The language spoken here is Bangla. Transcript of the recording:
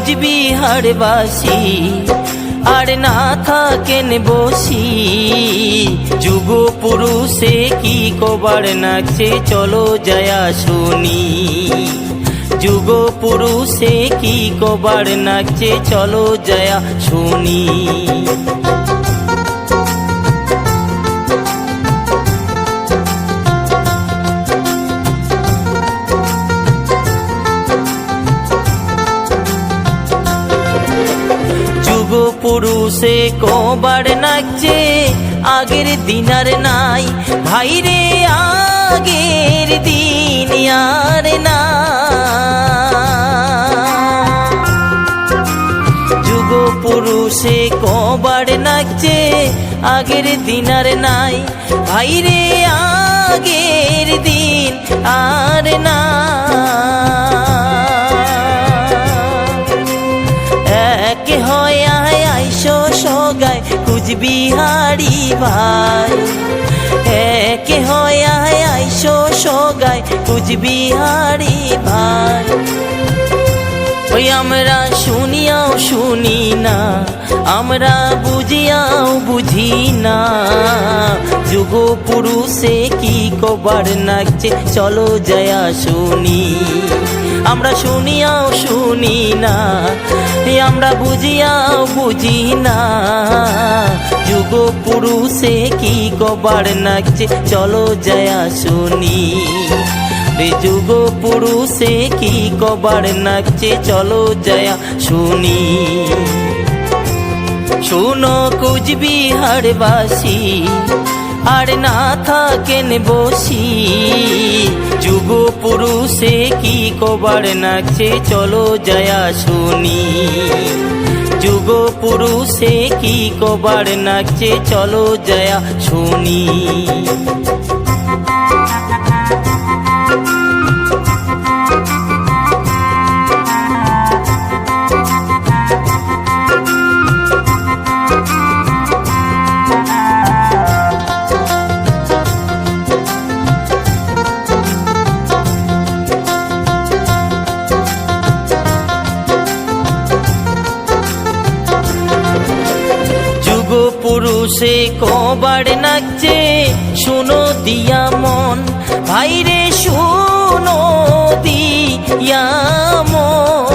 কুচবিহারবাসী আর না থাকেন বসি। যুগ পুরুষে কি কবার নাচে চলো জয়া শুনি। যুগ পুরুষে কি কবার নাচে চলো জয়া শুনি। যুগ পুরুষে কবার নাচে আগের দিন আর নাই ভাইরে, আগের দিন আর না। যুগ পুরুষে কবার নাচে আগের দিন আর নাই ভাইরে, আগের দিন আর না। এক হয় আইসো সগায় কুচবিহারি ভাই, এক হয় আইসো সগায় কুচবিহারি ভাই। ওই আমরা শুনিয়াও শুনি না, আমরা বুঝিয়াও বুঝি না। যুগ পুরুষে কি কবার নাচে চলো জয়া শুনি। আমরা শুনিয়াও শুনি না, আমরা বুঝিয়াও বুঝি না। যুগ পুরুষে কি কবার নাচে চলো জয়া শুনি। যুগ পুরুষে কি কবার নাচে চলো জয়া শুনি। শুনো কুচবিহারবাসী আর না থাকেন বসি। যুগ পুরুষে কি কবার নাচে চলো জয়া শুনি। যুগ পুরুষে কি কবার নাচে চলো জয়া শুনি। যুগ পুরুষে কবার নাচে শুনো দিয়া মন ভাইরে, শুনো দিয়া মন।